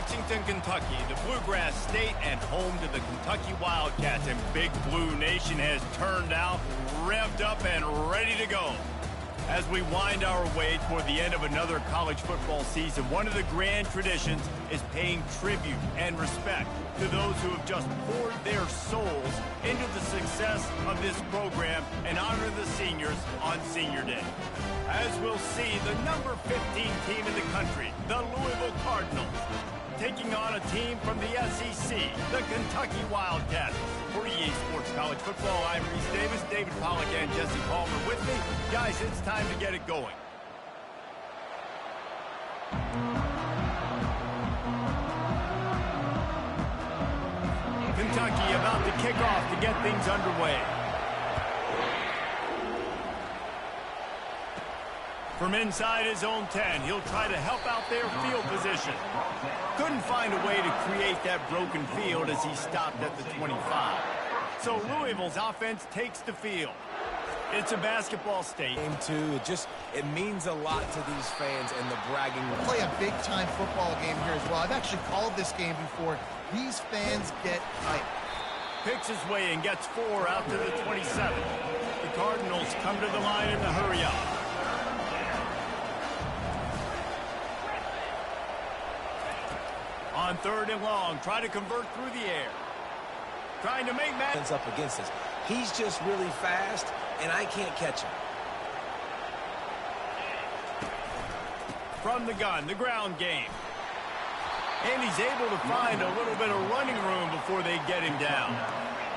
Lexington, Kentucky, the Bluegrass State and home to the Kentucky Wildcats. And Big Blue Nation has turned out, revved up, and ready to go. As we wind our way toward the end of another college football season, one of the grand traditions is paying tribute and respect to those who have just poured their souls into the success of this program and honor the seniors on Senior Day. As we'll see, the number 15 team in the country, the Louisville Cardinals, taking on a team from the SEC, the Kentucky Wildcats. For EA Sports College Football, I'm Reese Davis, David Pollack, and Jesse Palmer with me. Guys, it's time to get it going. Kentucky about to kick off to get things underway. From inside his own 10, he'll try to help out their field position. Couldn't find a way to create that broken field as he stopped at the 25. So Louisville's offense takes the field. It's a basketball state. Game two, it means a lot to these fans and the bragging. Play a big-time football game here as well. I've actually called this game before. These fans get hyped. Picks his way and gets 4 out to the 27. The Cardinals come to the line in the hurry-up. On 3rd and long, try to convert through the air. Trying to make Matt up against us. He's just really fast, and I can't catch him. From the gun, the ground game. And he's able to find a little bit of running room before they get him down.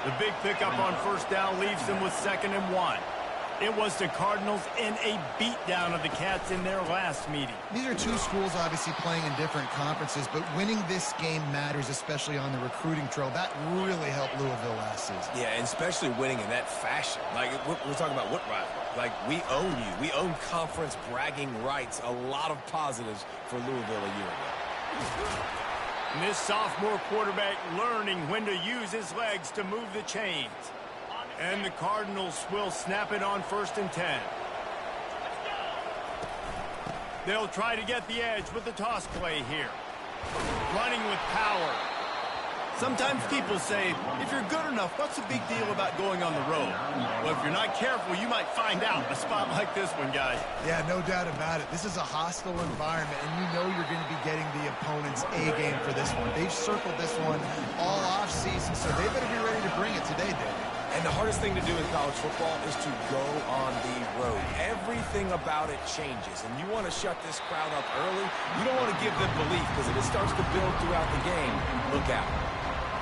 The big pickup on 1st down leaves them with 2nd and 1. It was the Cardinals in a beatdown of the Cats in their last meeting. These are two schools obviously playing in different conferences, but winning this game matters, especially on the recruiting trail. That really helped Louisville last season. Yeah, and especially winning in that fashion. Like, we're talking about what rivalry? Like, we own you. We own conference bragging rights. A lot of positives for Louisville a year ago. And this sophomore quarterback learning when to use his legs to move the chains. And the Cardinals will snap it on 1st and 10. They'll try to get the edge with the toss play here. Running with power. Sometimes people say, if you're good enough, what's the big deal about going on the road? Well, if you're not careful, you might find out in a spot like this one, guys. Yeah, no doubt about it. This is a hostile environment, and you know you're going to be getting the opponent's A game for this one. They've circled this one all offseason, so they better be ready to bring it today, David. And the hardest thing to do in college football is to go on the road. Everything about it changes, and you want to shut this crowd up early. You don't want to give them belief, because if it starts to build throughout the game, look out.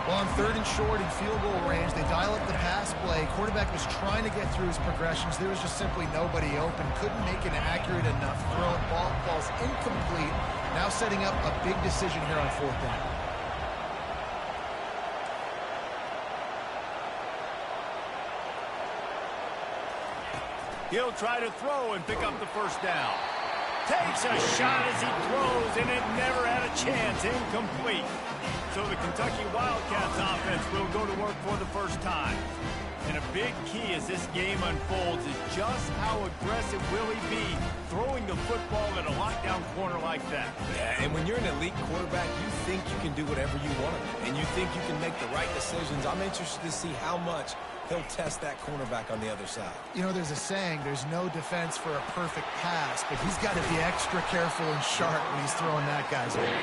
Well, on 3rd and short in field goal range, they dial up the pass play. Quarterback was trying to get through his progressions. There was just simply nobody open. Couldn't make an accurate enough throw. Ball falls incomplete. Now setting up a big decision here on 4th down. He'll try to throw and pick up the 1st down. Takes a shot as he throws, and it never had a chance. Incomplete. So the Kentucky Wildcats offense will go to work for the first time. And a big key as this game unfolds is just how aggressive will he be throwing the football at a lockdown corner like that. Yeah, and when you're an elite quarterback, you think you can do whatever you want to do, and you think you can make the right decisions. I'm interested to see how much he'll test that cornerback on the other side. You know, there's a saying, there's no defense for a perfect pass, but he's got to be extra careful and sharp when he's throwing that guy's way.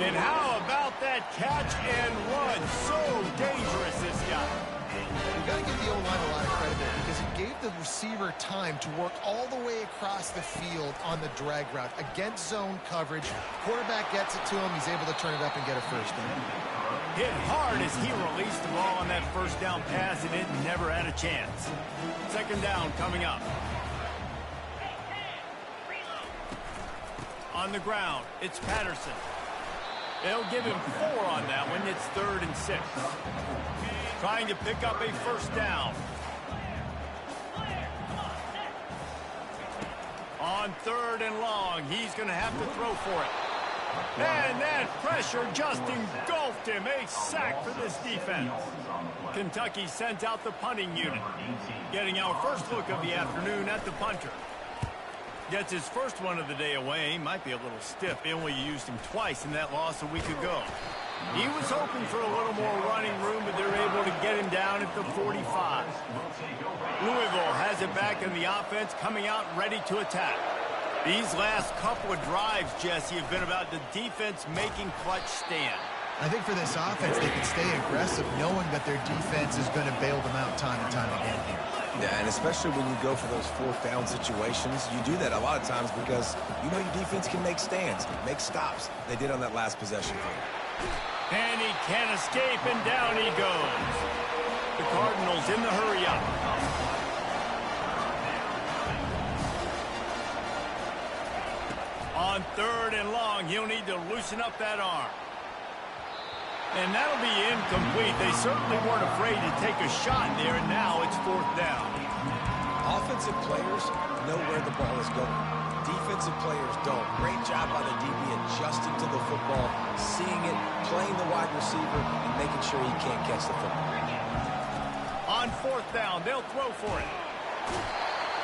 And how about that catch and run? So dangerous, this guy. You've got to give the O-line a lot of credit there because it gave the receiver time to work all the way across the field on the drag route against zone coverage. Quarterback gets it to him. He's able to turn it up and get a 1st down. Hit hard as he released the ball on that 1st down pass, and it never had a chance. 2nd down coming up. On the ground, it's Patterson. They'll give him 4 on that one. It's 3rd and 6. Trying to pick up a 1st down. On 3rd and long, he's going to have to throw for it. And that pressure just engulfed him. A sack for this defense. Kentucky sent out the punting unit. Getting our first look of the afternoon at the punter. Gets his first one of the day away. Might be a little stiff. They only used him twice in that loss a week ago. He was hoping for a little more running room, but they're able to get him down at the 45. Louisville has it back in the offense, coming out ready to attack. These last couple of drives, Jesse, have been about the defense making clutch stand. I think for this offense, they can stay aggressive knowing that their defense is going to bail them out time and time again here. Yeah, and especially when you go for those fourth down situations, you do that a lot of times because you know your defense can make stands, make stops. They did on that last possession here. And he can't escape, and down he goes. The Cardinals in the hurry-up. On 3rd and long, he'll need to loosen up that arm. And that'll be incomplete. They certainly weren't afraid to take a shot there, and now it's 4th down. Offensive players know where the ball is going. Defensive players don't. Great job by the DB adjusting to the football, seeing it, playing the wide receiver, and making sure he can't catch the football. On 4th down, they'll throw for it.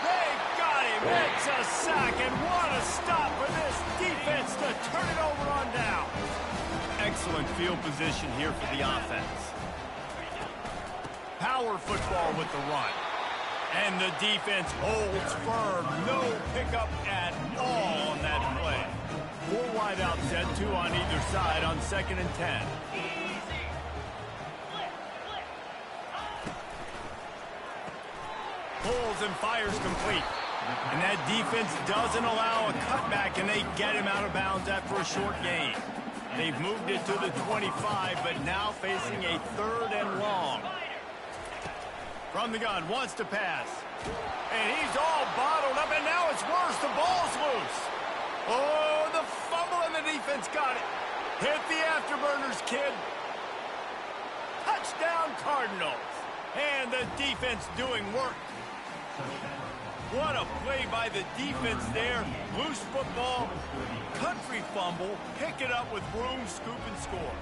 They got him. It's a sack, and what a stop for this defense to turn it over on down. Excellent field position here for the offense. Power football with the run. And the defense holds firm. No pickup at all on that play. 4 wide out set, 2 on either side on 2nd and 10. Pulls and fires complete. And that defense doesn't allow a cutback, and they get him out of bounds after a short gain. They've moved it to the 25, but now facing a 3rd and long. From the gun, wants to pass. And he's all bottled up, and now it's worse. The ball's loose. Oh, the fumble, and the defense got it. Hit the afterburners, kid. Touchdown, Cardinals. And the defense doing work. What a play by the defense there. Loose football, country fumble, pick it up with room, scoop, and score.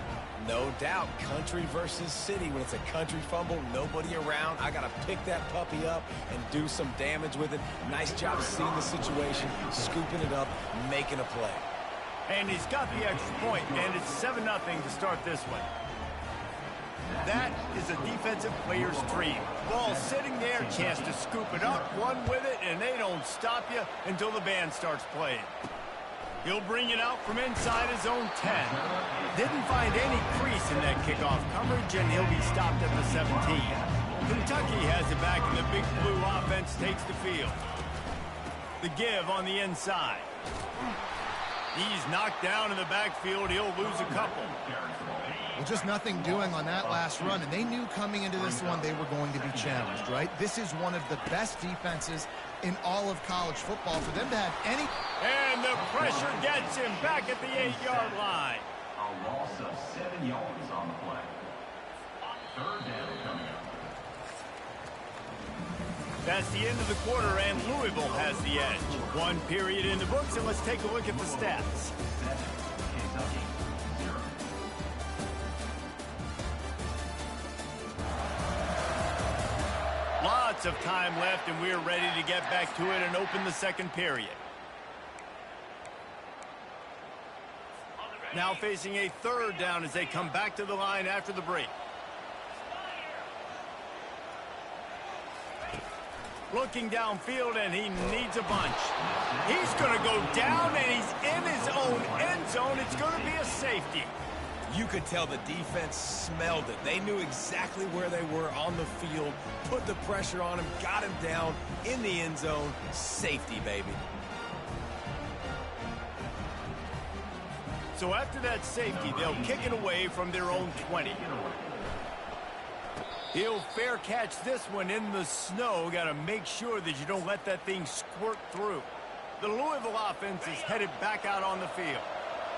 No doubt, country versus city. When it's a country fumble, nobody around. I got to pick that puppy up and do some damage with it. Nice job seeing the situation, scooping it up, making a play. And he's got the extra point, and it's 7-0 to start this one. That is a defensive player's dream. Ball sitting there, chance to scoop it up, run with it, and they don't stop you until the band starts playing. He'll bring it out from inside his own 10. Didn't find any crease in that kickoff coverage, and he'll be stopped at the 17. Kentucky has it back, and the Big Blue offense takes the field. The give on the inside. He's knocked down in the backfield. He'll lose a couple. Well, just nothing doing on that last run, and they knew coming into this one they were going to be challenged, right? This is one of the best defenses in all of college football. For them to have any... And the pressure gets him back at the 8-yard line. A loss of 7 yards on the play. 3rd down coming up. That's the end of the quarter, and Louisville has the edge. 1 period in the books, and let's take a look at the stats. Lots of time left, and we're ready to get back to it and open the 2nd period. Now facing a 3rd down as they come back to the line after the break. Looking downfield, and he needs a bunch. He's going to go down, and he's in his own end zone. It's going to be a safety. You could tell the defense smelled it. They knew exactly where they were on the field, put the pressure on him, got him down in the end zone. Safety, baby. So after that safety, they'll kick it away from their own 20. He'll fair catch this one in the snow. Got to make sure that you don't let that thing squirt through. The Louisville offense is headed back out on the field.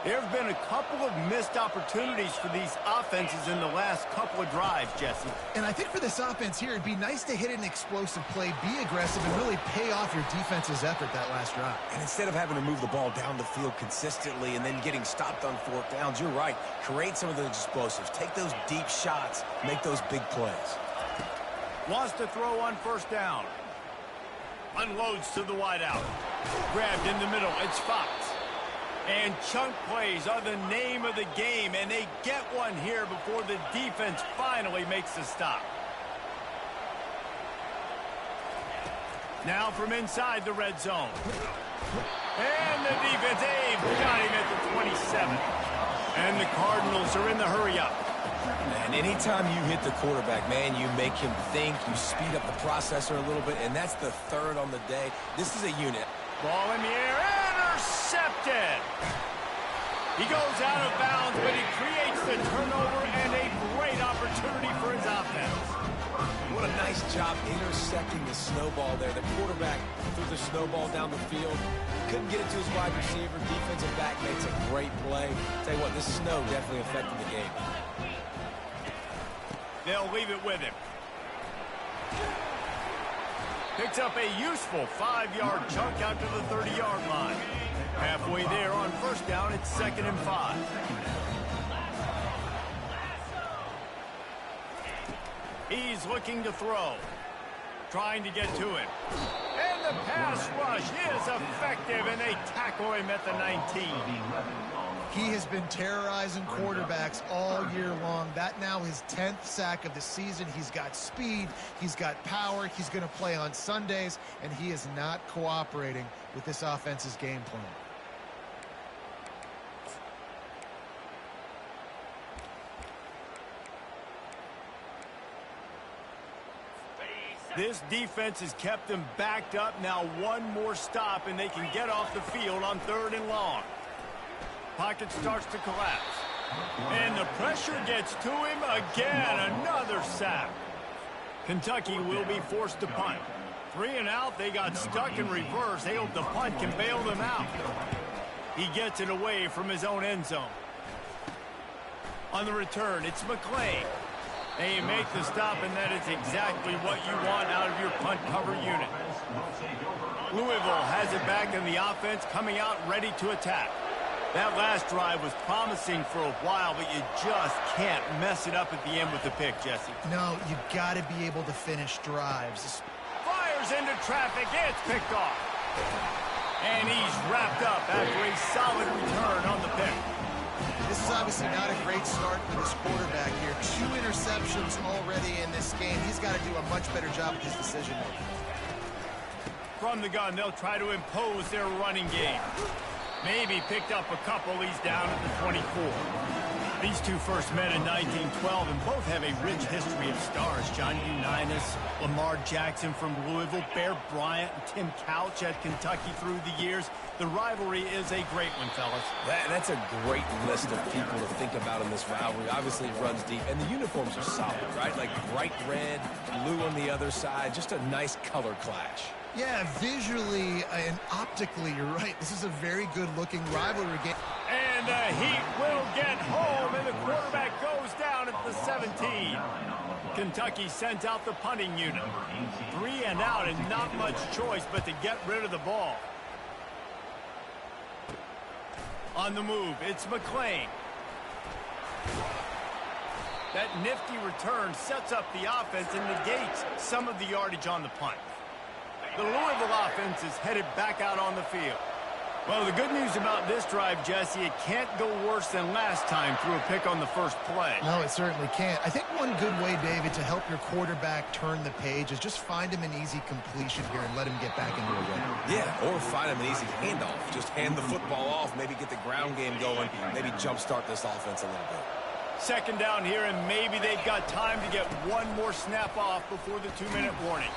There have been a couple of missed opportunities for these offenses in the last couple of drives, Jesse. And I think for this offense here, it'd be nice to hit an explosive play, be aggressive, and really pay off your defense's effort that last drive. And instead of having to move the ball down the field consistently and then getting stopped on 4th downs, you're right. Create some of those explosives. Take those deep shots. Make those big plays. Wants to throw on 1st down. Unloads to the wideout. Grabbed in the middle, it's Fox. And chunk plays are the name of the game, and they get one here before the defense finally makes the stop. Now from inside the red zone. And the defense aimed, got him at the 27. And the Cardinals are in the hurry-up. And anytime you hit the quarterback, man, you make him think, you speed up the processor a little bit, and that's the third on the day. This is a unit. Ball in the air, intercepted. He goes out of bounds, but he creates the turnover and a great opportunity for his offense. What a nice job intercepting the snowball there. The quarterback threw the snowball down the field. Couldn't get it to his wide receiver. Defensive back makes a great play. Tell you what, this snow definitely affected the game. They'll leave it with him. Picks up a useful 5-yard chunk out to the 30-yard line. Halfway there on first down, it's 2nd and 5. He's looking to throw. Trying to get to him. And the pass rush is effective, and they tackle him at the 19. He has been terrorizing quarterbacks all year long. That now his 10th sack of the season. He's got speed. He's got power. He's going to play on Sundays, and he is not cooperating with this offense's game plan. This defense has kept them backed up. Now one more stop, and they can get off the field on 3rd and long. Pocket starts to collapse. And the pressure gets to him again. Another sack. Kentucky will be forced to punt. 3 and out. They got stuck in reverse. They hope the punt can bail them out. He gets it away from his own end zone. On the return, it's McClain. They make the stop, and that is exactly what you want out of your punt cover unit. Louisville has it back in the offense, coming out ready to attack. That last drive was promising for a while, but you just can't mess it up at the end with the pick, Jesse. No, you got to be able to finish drives. Fires into traffic. It's picked off. And he's wrapped up after a solid return on the pick. This is obviously not a great start for this quarterback here. 2 interceptions already in this game. He's got to do a much better job with his decision-making. From the gun, they'll try to impose their running game. Maybe picked up a couple. He's down at the 24. These two first met in 1912, and both have a rich history of stars. John Unitas, Lamar Jackson from Louisville, Bear Bryant, and Tim Couch at Kentucky through the years. The rivalry is a great one, fellas. That's a great list of people to think about in this rivalry. Obviously, it runs deep, and the uniforms are solid, right? Like bright red, blue on the other side, just a nice color clash. Yeah, visually and optically, you're right. This is a very good-looking rivalry game. And the Heat will get home, and the quarterback goes down at the 17. Kentucky sends out the punting unit. 3 and out, and not much choice but to get rid of the ball. On the move, it's McClain. That nifty return sets up the offense and negates some of the yardage on the punt. The Louisville offense is headed back out on the field. Well, the good news about this drive, Jesse, it can't go worse than last time through a pick on the first play. No, it certainly can't. I think one good way, David, to help your quarterback turn the page is just find him an easy completion here and let him get back into a rhythm. Yeah, or find him an easy handoff. Just hand the football off, maybe get the ground game going, maybe jumpstart this offense a little bit. 2nd down here, and maybe they've got time to get one more snap off before the 2-minute warning.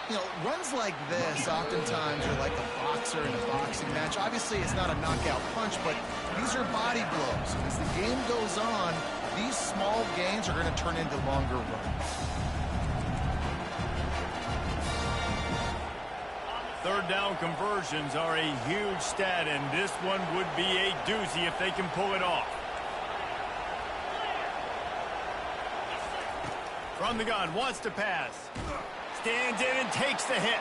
You know, runs like this oftentimes are like a boxer in a boxing match. Obviously, it's not a knockout punch, but these are body blows. As the game goes on, these small gains are going to turn into longer runs. 3rd down conversions are a huge stat, and this one would be a doozy if they can pull it off. From the gun, wants to pass. Stands in and takes the hit.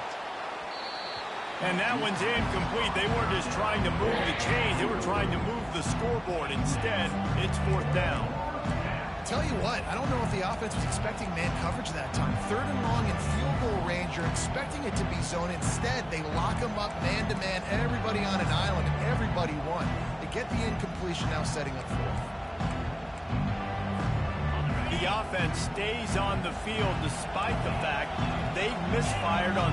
And that one's incomplete. They weren't just trying to move the chains. They were trying to move the scoreboard. Instead, it's 4th down. tell you what, I don't know if the offense was expecting man coverage that time. 3rd and long in field goal range, you're expecting it to be zone. Instead, they lock them up man-to-man, everybody on an island, and everybody won. They get the incompletion, now setting up 4th. The offense stays on the field despite the fact they've misfired on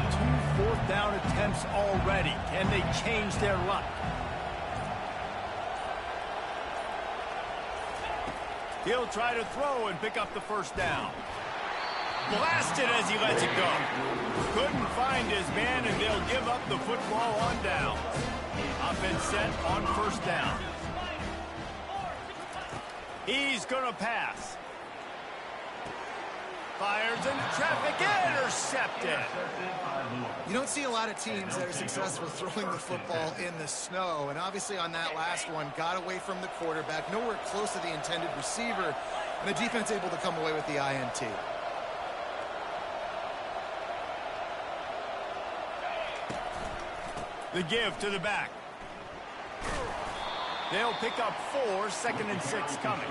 2 4th down attempts already. Can they change their luck? He'll try to throw and pick up the 1st down. Blasted as he lets it go. Couldn't find his man, and they'll give up the football on down. Offense set on 1st down. He's going to pass. Fires into traffic, intercepted. You don't see a lot of teams that are successful throwing the football in the snow, and obviously on that last one, got away from the quarterback, nowhere close to the intended receiver, and the defense able to come away with the INT. The give to the back. They'll pick up 4, 2nd and 6 coming.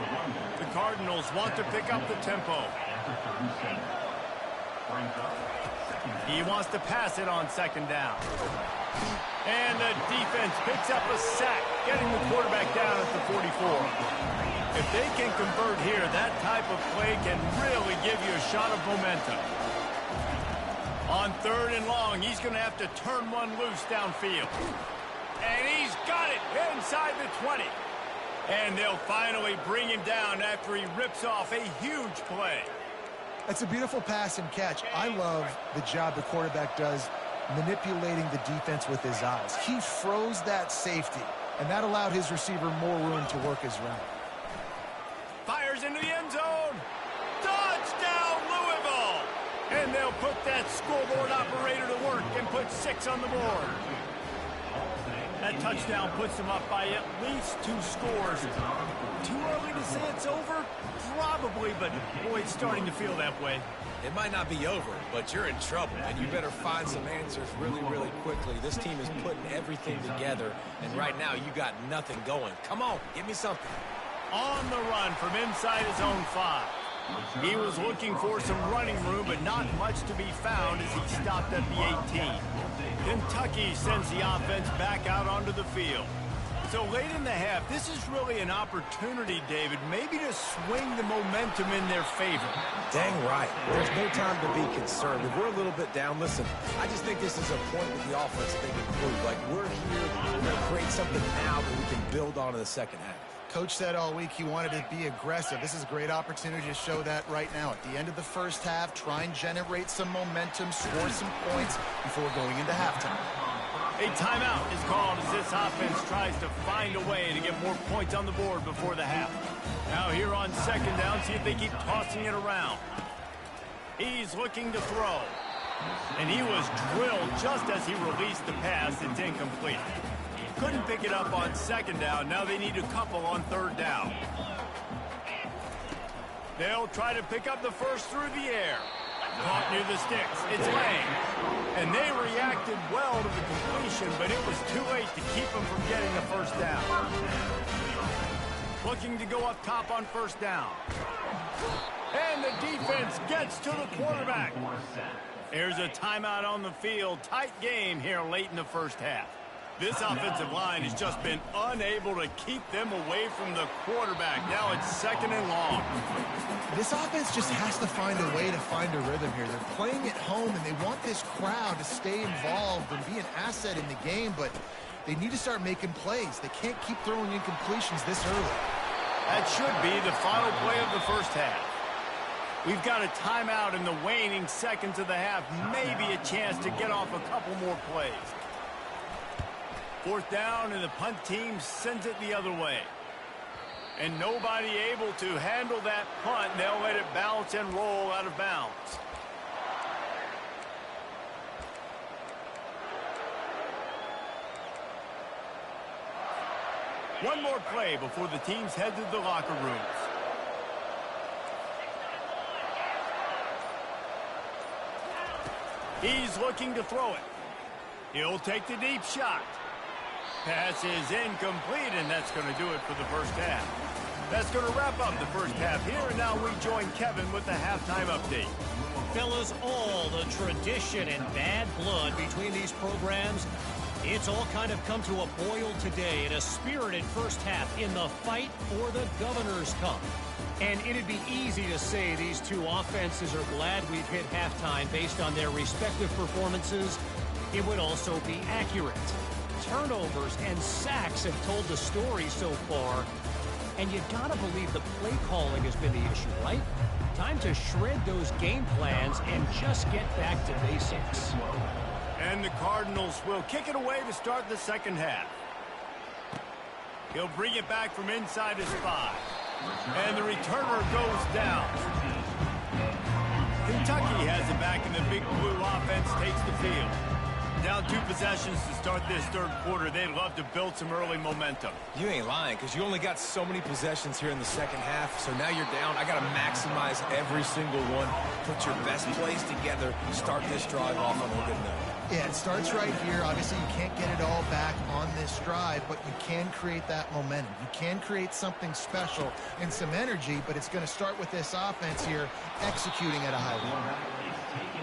The Cardinals want to pick up the tempo. He wants to pass it on 2nd down. And the defense picks up a sack, getting the quarterback down at the 44. If they can convert here, that type of play can really give you a shot of momentum. On 3rd and long, he's going to have to turn one loose downfield. And he's got it inside the 20. And they'll finally bring him down after he rips off a huge play. That's a beautiful pass and catch. I love the job the quarterback does manipulating the defense with his eyes. He froze that safety, and that allowed his receiver more room to work his route. Fires into the end zone. Touchdown, Louisville! And they'll put that scoreboard operator to work and put 6 on the board. That touchdown puts them up by at least 2 scores. Too early to say it's over? Probably, but boy, it's starting to feel that way. It might not be over, but you're in trouble, and you better find some answers really, really quickly. This team is putting everything together, and right now you got nothing going. Come on, give me something. On the run from inside his own 5. He was looking for some running room, but not much to be found as he stopped at the 18. Kentucky sends the offense back out onto the field. So late in the half, this is really an opportunity, David, maybe to swing the momentum in their favor. Dang right. There's no time to be concerned. If we're a little bit down, listen, I just think this is a point with the offense that they can prove. Like, we're here, we're going to create something now that we can build on in the 2nd half. Coach said all week he wanted to be aggressive. This is a great opportunity to show that right now. At the end of the 1st half, try and generate some momentum, score some points before going into halftime. A timeout is called as this offense tries to find a way to get more points on the board before the half. Now here on 2nd down, see if they keep tossing it around. He's looking to throw. And he was drilled just as he released the pass. It's incomplete. Couldn't pick it up on 2nd down. Now they need a couple on 3rd down. They'll try to pick up the 1st through the air. Caught near the sticks. It's Lang. And they reacted well to the completion, but it was too late to keep them from getting the 1st down. Looking to go up top on 1st down. And the defense gets to the quarterback. There's a timeout on the field. Tight game here late in the 1st half. This offensive line has just been unable to keep them away from the quarterback. Now it's 2nd and long. This offense just has to find a way to find a rhythm here. They're playing at home, and they want this crowd to stay involved and be an asset in the game, but they need to start making plays. They can't keep throwing incompletions this early. That should be the final play of the 1st half. We've got a timeout in the waning seconds of the half. Maybe a chance to get off a couple more plays. 4th down, and the punt team sends it the other way. And nobody able to handle that punt. They'll let it bounce and roll out of bounds. One more play before the teams head to the locker rooms. He's looking to throw it. He'll take the deep shot. Pass is incomplete, and that's going to do it for the 1st half. That's going to wrap up the first half here, and now we join Kevin with the halftime update. Fellas, all the tradition and bad blood between these programs, it's all kind of come to a boil today in a spirited first half in the fight for the Governor's Cup. And it'd be easy to say these two offenses are glad we've hit halftime based on their respective performances. It would also be accurate. Turnovers and sacks have told the story so far. And you gotta believe the play calling has been the issue, right? Time to shred those game plans and just get back to basics. And the Cardinals will kick it away to start the second half. He'll bring it back from inside his 5. And the returner goes down. Kentucky has it back, and the Big Blue offense takes the field. Down 2 possessions to start this third quarter. They'd love to build some early momentum. You ain't lying, because you only got so many possessions here in the second half, so now you're down. I got to maximize every single one. Put your best plays together. Start this drive off on a good note. Yeah, it starts right here. Obviously, you can't get it all back on this drive, but you can create that momentum. You can create something special and some energy, but it's going to start with this offense here executing at a high level.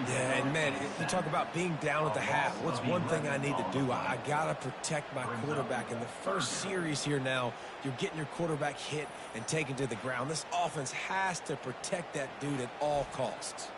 Yeah, and man, you talk about being down at the half. What's one thing I need to do? I got to protect my quarterback. In the first series here now, you're getting your quarterback hit and taken to the ground. This offense has to protect that dude at all costs.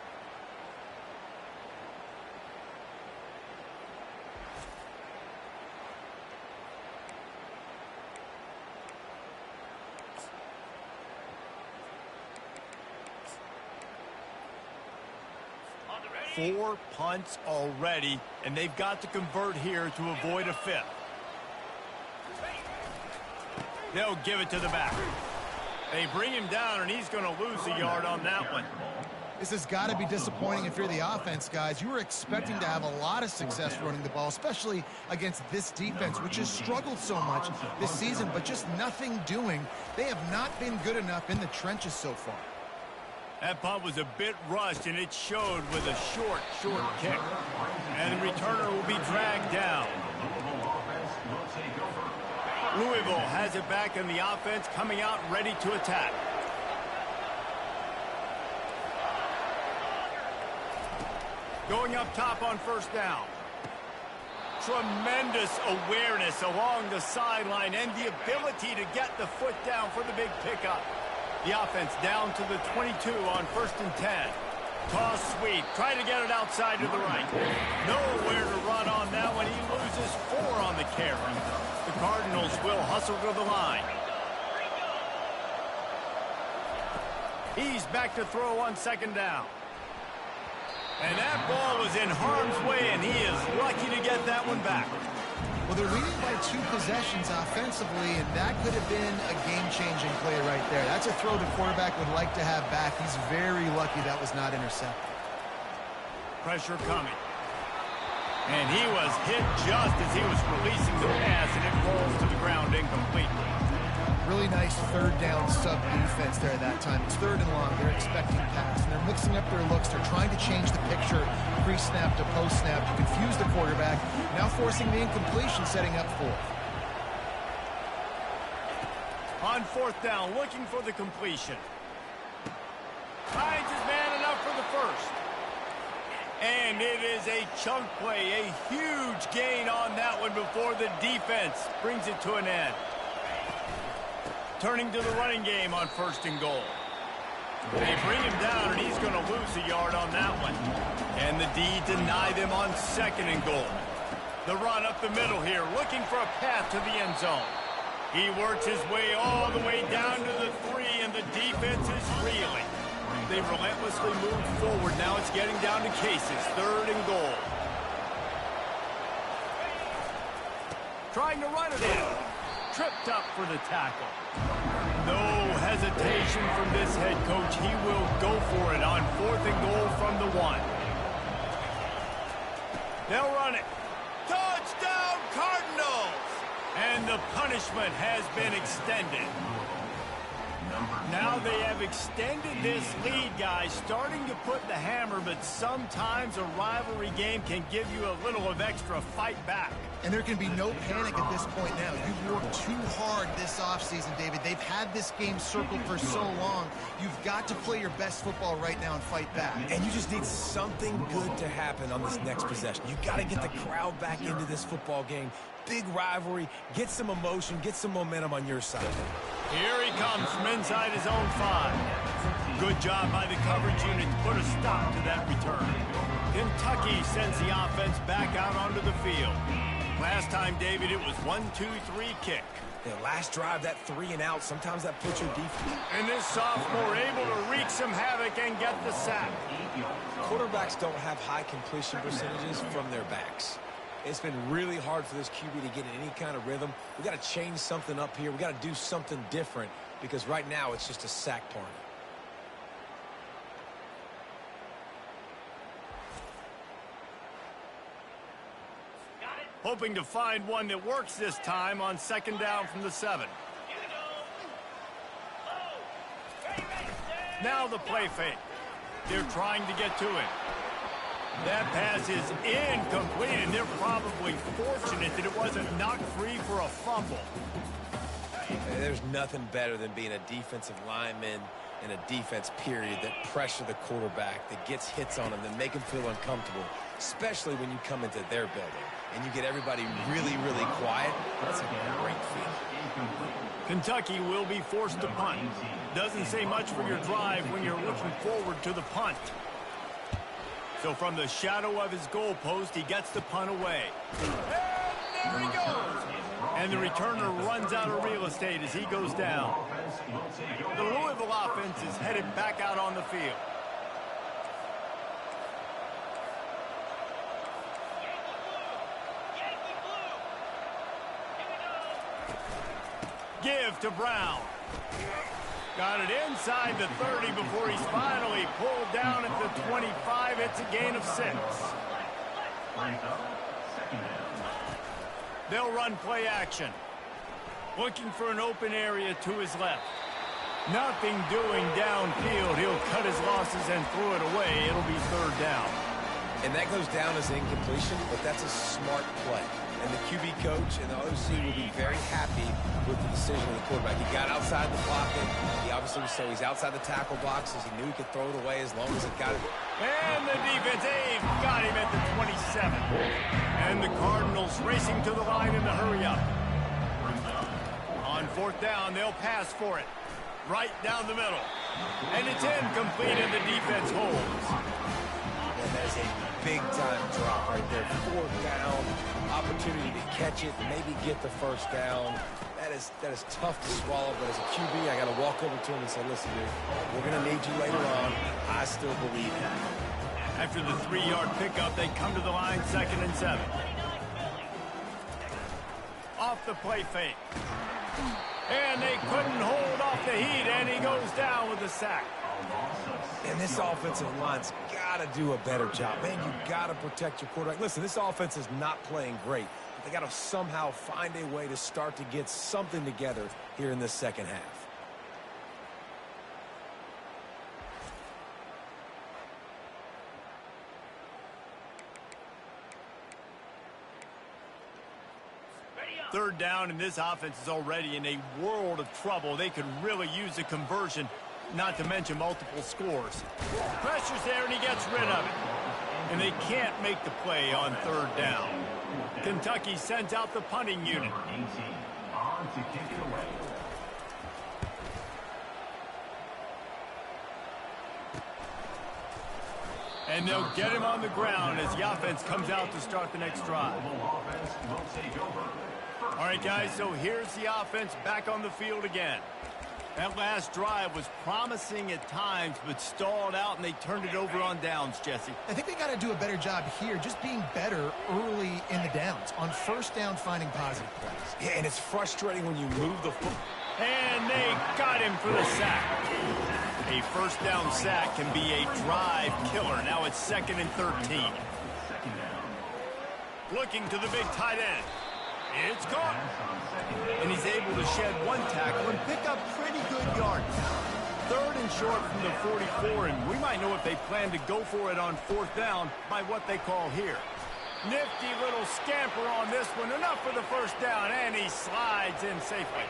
Four punts already, and they've got to convert here to avoid a 5th. They'll give it to the back. They bring him down, and he's going to lose a yard on that one. This has got to be disappointing if you're the offense, guys. You were expecting to have a lot of success running the ball, especially against this defense, which has struggled so much this season, but just nothing doing. They have not been good enough in the trenches so far. That punt was a bit rushed, and it showed with a short kick. And the returner will be dragged down. Louisville has it back in the offense, coming out ready to attack. Going up top on first down. Tremendous awareness along the sideline and the ability to get the foot down for the big pickup. The offense down to the 22 on 1st and 10. Toss sweep. Try to get it outside to the right. Nowhere to run on that one. He loses 4 on the carry. The Cardinals will hustle to the line. He's back to throw on 2nd down. And that ball was in harm's way, and he is lucky to get that one back. Well, they're leading by 2 possessions offensively, and that could have been a game-changing play right there. That's a throw the quarterback would like to have back. He's very lucky that was not intercepted. Pressure coming. And he was hit just as he was releasing the pass, and it rolls to the ground incompletely. Really nice 3rd down sub defense there that time. It's 3rd and long. They're expecting pass, and they're mixing up their looks. They're trying to change the picture pre-snap to post-snap to confuse the quarterback, now forcing the incompletion, setting up 4th. On 4th down, looking for the completion. Finds his man enough for the 1st. And it is a chunk play, a huge gain on that one before the defense brings it to an end. Turning to the running game on 1st and goal. They bring him down, and he's going to lose a yard on that one. And the D deny them on 2nd and goal. The run up the middle here, looking for a path to the end zone. He works his way all the way down to the 3, and the defense is reeling. They relentlessly move forward. Now it's getting down to cases. 3rd and goal. Trying to run it in. Tripped up for the tackle. No hesitation from this head coach. He will go for it on 4th and goal from the 1. They'll run it. Touchdown, Cardinals! And the punishment has been extended. Now they have extended this lead, guys, starting to put the hammer, but sometimes a rivalry game can give you a little of extra fight back. And there can be no panic at this point now. You've worked too hard this offseason, David. They've had this game circled for so long. You've got to play your best football right now and fight back. And you just need something good to happen on this next possession. You got to get the crowd back into this football game. Big rivalry. Get some emotion. Get some momentum on your side. Here he comes from inside his own 5. Good job by the coverage unit to put a stop to that return. Kentucky sends the offense back out onto the field. Last time, David, it was 1-2-3 kick. Yeah, last drive, that 3 and out, sometimes that puts your defense. And this sophomore able to wreak some havoc and get the sack. Quarterbacks don't have high completion percentages from their backs. It's been really hard for this QB to get in any kind of rhythm. We got to change something up here. We got to do something different because right now it's just a sack party. Hoping to find one that works this time on 2nd down from the 7. Now the play fake. They're trying to get to it. That pass is incomplete, and they're probably fortunate that it wasn't knocked free for a fumble. There's nothing better than being a defensive lineman in a defense period that pressure the quarterback, that gets hits on him, that make him feel uncomfortable, especially when you come into their building and you get everybody really, really quiet. That's a great feeling. Kentucky will be forced to punt. Doesn't say much for your drive when you're looking forward to the punt. So from the shadow of his goalpost, he gets the punt away. And there he goes. And the returner runs out of real estate as he goes down. The Louisville offense is headed back out on the field. Give to Brown. Got it inside the 30 before he's finally pulled down at the 25. It's a gain of 6. They'll run play action. Looking for an open area to his left. Nothing doing downfield. He'll cut his losses and throw it away. It'll be 3rd down. And that goes down as incompletion, but that's a smart play. And the QB coach and the OC will be very happy with the decision of the quarterback. He got outside the pocket. He obviously was so he's outside the tackle boxes. He knew he could throw it away as long as it got it. And the defense, they've got him at the 27. And the Cardinals racing to the line in the hurry up. On 4th down, they'll pass for it. Right down the middle. And it's incomplete, and the defense holds. And that is a big-time drop right there. 4th down, opportunity to catch it, maybe get the 1st down. That is tough to swallow, but as a QB, I got to walk over to him and say, listen, dude, we're going to need you later on. I still believe in it. After the 3-yard pickup, they come to the line, 2nd and 7. Off the play fake. And they couldn't hold off the heat, and he goes down with a sack. And this offensive line's got to do a better job. Man, you got to protect your quarterback. Listen, this offense is not playing great. But they got to somehow find a way to start to get something together here in this 2nd half. Third down, and this offense is already in a world of trouble. They could really use a conversion, not to mention multiple scores. Pressure's there, and he gets rid of it. And they can't make the play on 3rd down. Kentucky sends out the punting unit. And they'll get him on the ground as the offense comes out to start the next drive. All right, guys, so here's the offense back on the field again. That last drive was promising at times, but stalled out, and they turned it over on downs, Jesse. I think they got to do a better job here, just being better early in the downs. On 1st down, finding positive plays. Yeah, and it's frustrating when you move the foot. And they got him for the sack. A 1st down sack can be a drive killer. Now it's 2nd and 13. Looking to the big tight end. It's caught. And he's able to shed 1 tackle and pick up pretty good yards. 3rd and short from the 44, and we might know if they plan to go for it on 4th down by what they call here. Nifty little scamper on this one. Enough for the first down, and he slides in safely.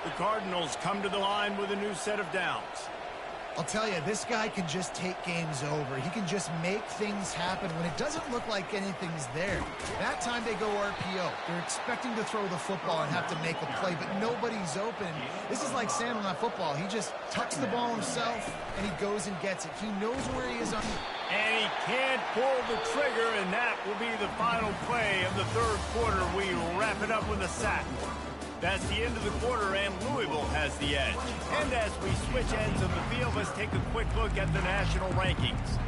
The Cardinals come to the line with a new set of downs. I'll tell you, this guy can just take games over. He can just make things happen when it doesn't look like anything's there. That time they go RPO. They're expecting to throw the football and have to make a play, but nobody's open. This is like Sandlot football. He just tucks the ball himself, and he goes and gets it. He knows where he is on. And he can't pull the trigger, and that will be the final play of the third quarter. We wrap it up with a sack. That's the end of the quarter, and Louisville has the edge. And as we switch ends of the field, let's take a quick look at the national rankings.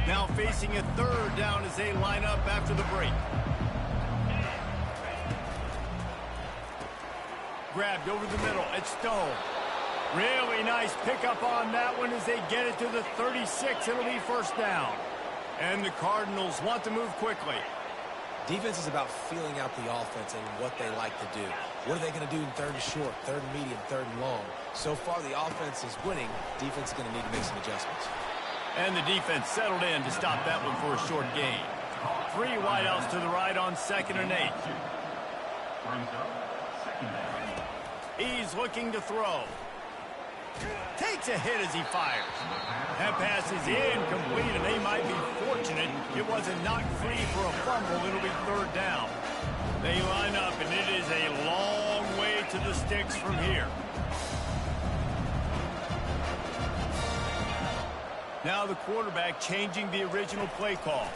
Now facing a third down as they line up after the break. Grabbed over the middle. It's Stone. Really nice pickup on that one as they get it to the 36. It'll be first down. And the Cardinals want to move quickly. Defense is about feeling out the offense and what they like to do. What are they going to do in third and short, third and medium, third and long? So far, the offense is winning. Defense is going to need to make some adjustments. And the defense settled in to stop that one for a short gain. 3 wideouts to the right on 2nd and 8. He's looking to throw. Takes a hit as he fires. That pass is incomplete, and they might be fortunate it wasn't knocked free for a fumble. It'll be third down. They line up, and it is a long way to the sticks from here. Now the quarterback changing the original play call.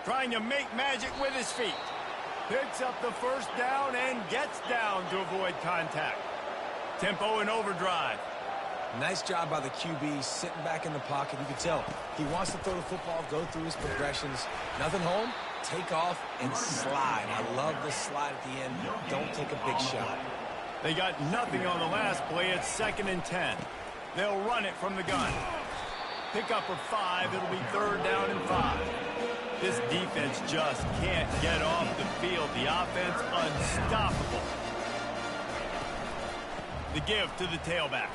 Trying to make magic with his feet. Picks up the first down and gets down to avoid contact. Tempo and overdrive. Nice job by the QB sitting back in the pocket. You can tell he wants to throw the football, go through his progressions. Nothing home, take off, and slide. I love the slide at the end. Don't take a big shot. They got nothing on the last play. It's 2nd and 10. They'll run it from the gun. Pick up of 5. It'll be third down and 5. This defense just can't get off the field. The offense unstoppable. The give to the tailback.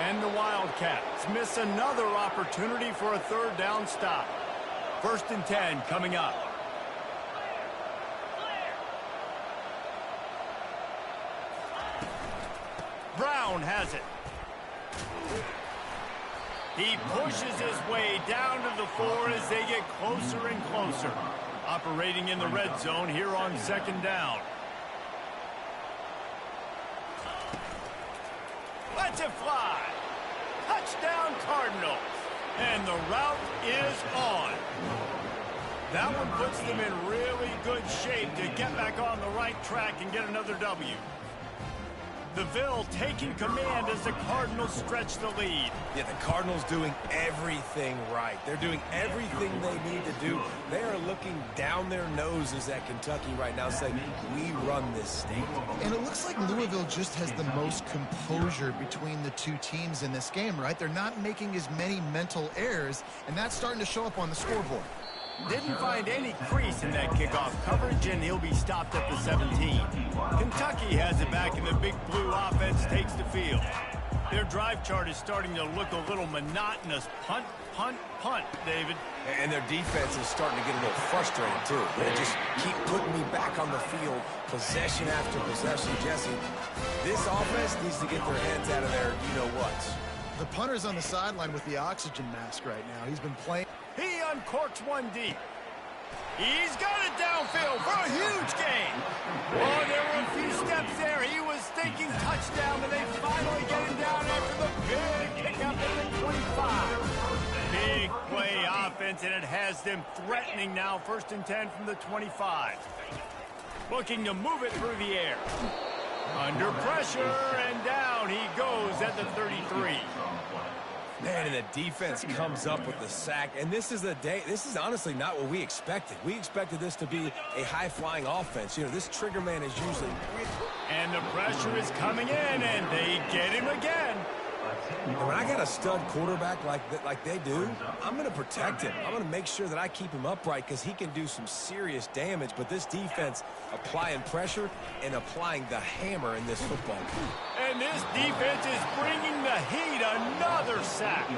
And the Wildcats miss another opportunity for a third down stop. 1st and 10 coming up. Brown has it. He pushes his way down to the 4 as they get closer and closer. Operating in the red zone here on 2nd down. Lets it fly. Touchdown Cardinals. And the route is on. That one puts them in really good shape to get back on the right track and get another W. The Ville taking command as the Cardinals stretch the lead. Yeah, the Cardinals doing everything right. They're doing everything they need to do. They are looking down their noses at Kentucky right now saying, we run this state. And it looks like Louisville just has the most composure between the two teams in this game, right? They're not making as many mental errors, and that's starting to show up on the scoreboard. Didn't find any crease in that kickoff coverage, and he'll be stopped at the 17. Kentucky has it back, and the Big Blue offense takes the field. Their drive chart is starting to look a little monotonous. Punt, punt, punt, David. And their defense is starting to get a little frustrated, too. They just keep putting me back on the field, possession after possession. Jesse, this offense needs to get their heads out of their you-know-whats. The punter's on the sideline with the oxygen mask right now. He's been playing. He uncorks one deep. He's got it downfield for a huge gain. Oh, there were a few steps there. He was thinking touchdown, but they finally get him down after the big kick up at the 25. Big play offense, and it has them threatening now. 1st and 10 from the 25. Looking to move it through the air. Under pressure, and down he goes at the 33. Man, and the defense comes up with the sack. And this is honestly not what we expected. We expected this to be a high-flying offense. You know, this trigger man is usually... And the pressure is coming in, and they get him again. And when I got a stud quarterback like they do, I'm going to protect him. I'm going to make sure that I keep him upright because he can do some serious damage. But this defense applying pressure and applying the hammer in this football game. And this defense is bringing the heat. Another sack.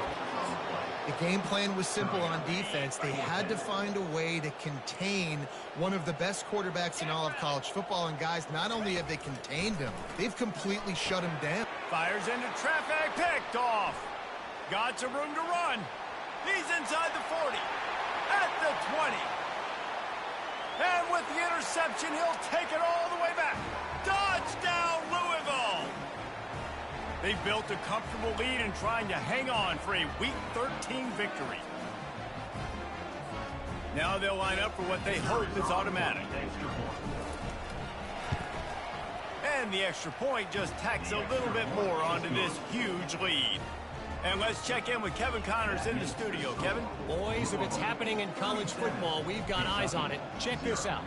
The game plan was simple on defense. They had to find a way to contain one of the best quarterbacks in all of college football. And guys, not only have they contained him, they've completely shut him down. Fires into traffic, picked off. Got some room to run. He's inside the 40, at the 20. And with the interception, he'll take it all the way back. Touchdown, Louisville! They've built a comfortable lead and trying to hang on for a Week 13 victory. Now they'll line up for what they hope is automatic. And the extra point just tacks a little bit more onto this huge lead. And let's check in with Kevin Connors in the studio. Kevin? Boys, if it's happening in college football, we've got eyes on it. Check this out.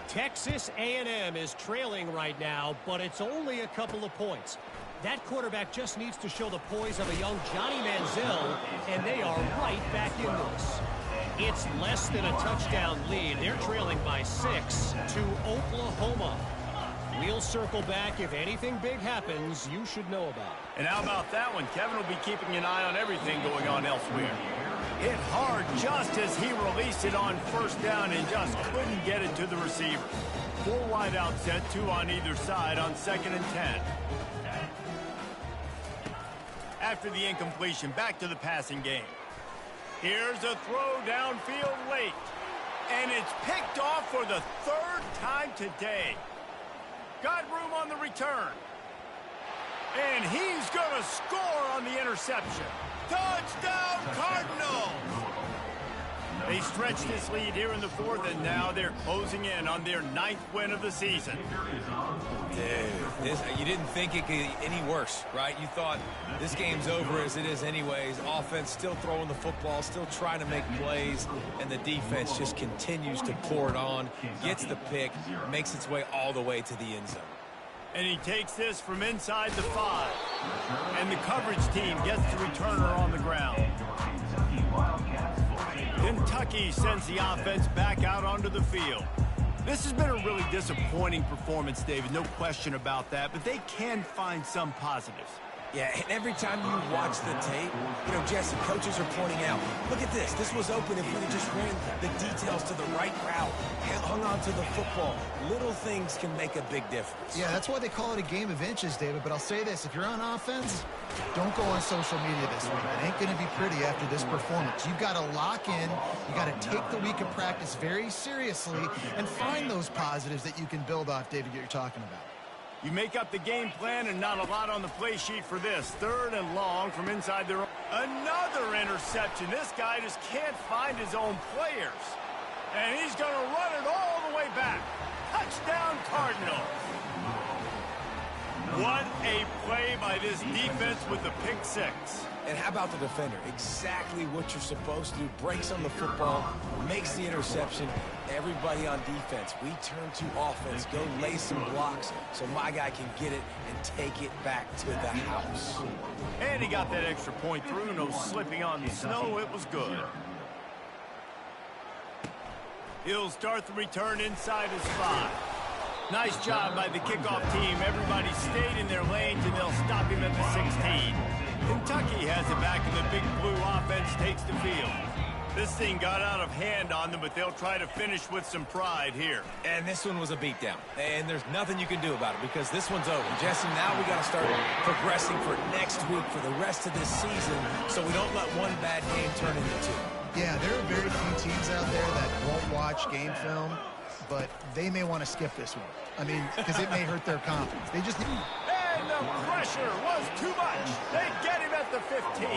Texas A&M is trailing right now, but it's only a couple of points. That quarterback just needs to show the poise of a young Johnny Manziel, and they are right back in this. It's less than a touchdown lead. They're trailing by 6 to Oklahoma. We'll circle back. If anything big happens, you should know about it. And how about that one? Kevin will be keeping an eye on everything going on elsewhere. Hit hard just as he released it on first down and just couldn't get it to the receiver. 4 wide out set, 2 on either side on 2nd and 10. After the incompletion, back to the passing game. Here's a throw downfield late. And it's picked off for the 3rd time today. Got room on the return. And he's going to score on the interception. Touchdown, Cardinals! They stretched this lead here in the 4th, and now they're closing in on their 9th win of the season. Dude, you didn't think it could get any worse, right? You thought this game's over as it is anyways. Offense still throwing the football, still trying to make plays, and the defense just continues to pour it on, gets the pick, makes its way all the way to the end zone. And he takes this from inside the 5. And the coverage team gets the returner on the ground. Kentucky sends the offense back out onto the field. This has been a really disappointing performance, David, no question about that, but they can find some positives. Yeah, and every time you watch the tape, Jesse, coaches are pointing out, look at this. This was open if we had just ran the details to the right route, hung on to the football. Little things can make a big difference. Yeah, that's why they call it a game of inches, David. But I'll say this, if you're on offense, don't go on social media this week. It ain't going to be pretty after this performance. You've got to lock in. You got to take the week of practice very seriously and find those positives that you can build off, David, that you're talking about. You make up the game plan and not a lot on the play sheet for this. 3rd and long from inside their own. Another interception. This guy just can't find his own players. And he's going to run it all the way back. Touchdown, Cardinals. What a play by this defense with the pick 6. And how about the defender? Exactly what you're supposed to do. Breaks on the football, makes the interception. Everybody on defense, we turn to offense. Go lay some blocks so my guy can get it and take it back to the house. And he got that extra point through. No slipping on the snow. It was good. He'll start the return inside his 5. Nice job by the kickoff team. Everybody stayed in their lanes, and they'll stop him at the 16. Kentucky has it back, and the Big Blue offense takes the field. This thing got out of hand on them, but they'll try to finish with some pride here. And this one was a beatdown. And there's nothing you can do about it because this one's over. Jesse, now we got to start progressing for next week for the rest of this season so we don't let one bad game turn into 2. Yeah, there are very few teams out there that won't watch game film, but they may want to skip this one. I mean, because it may hurt their confidence. They just... And the pressure was too much. They get him at the 15.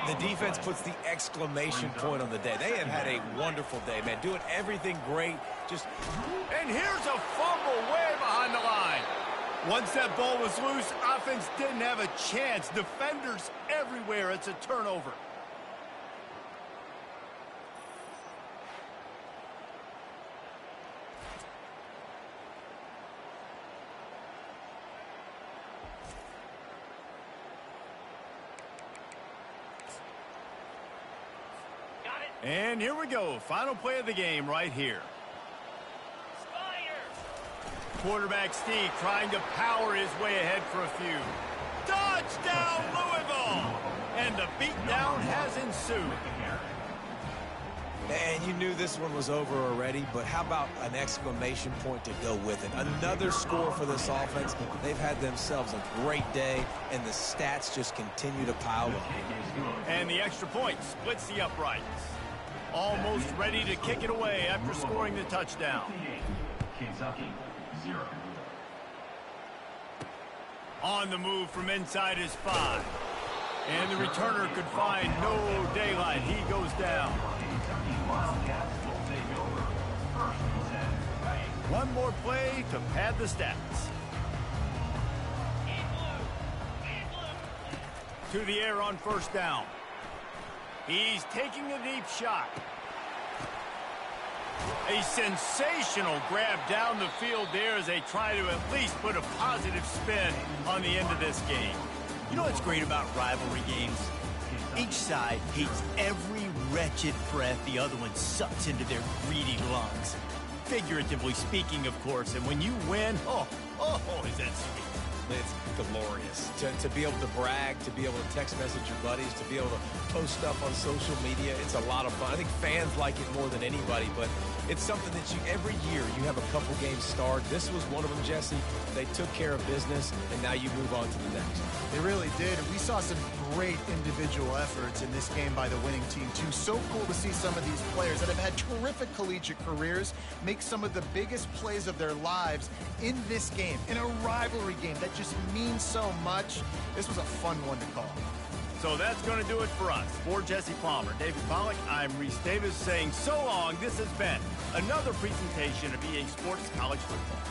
The defense puts the exclamation point on the day. They have had a wonderful day, man. Doing everything great. And here's a fumble way behind the line. Once that ball was loose, offense didn't have a chance. Defenders everywhere. It's a turnover. And here we go. Final play of the game right here. Quarterback Steve trying to power his way ahead for a few. Touchdown, Louisville! And the beatdown has ensued. And you knew this one was over already, but how about an exclamation point to go with it? Another score for this offense. They've had themselves a great day, and the stats just continue to pile up. And the extra point splits the uprights. Almost ready to kick it away after scoring the touchdown. Kentucky, 0. On the move from inside his 5. And the returner could find no daylight. He goes down. One more play to pad the stats. To the air on first down. He's taking a deep shot. A sensational grab down the field there as they try to at least put a positive spin on the end of this game. You know what's great about rivalry games? Each side hates every wretched breath the other one sucks into their greedy lungs. Figuratively speaking, of course, and when you win, oh, is that sweet. It's glorious. To be able to brag, to be able to text message your buddies, to be able to post stuff on social media, it's a lot of fun. I think fans like it more than anybody, but it's something that every year you have a couple games start. This was one of them, Jesse. They took care of business, and now you move on to the next. They really did. We saw some great individual efforts in this game by the winning team, too. So cool to see some of these players that have had terrific collegiate careers make some of the biggest plays of their lives in this game, in a rivalry game that just means so much. This was a fun one to call. So that's going to do it for us. For Jesse Palmer, David Pollack, I'm Reese Davis saying so long. This has been another presentation of EA Sports College Football.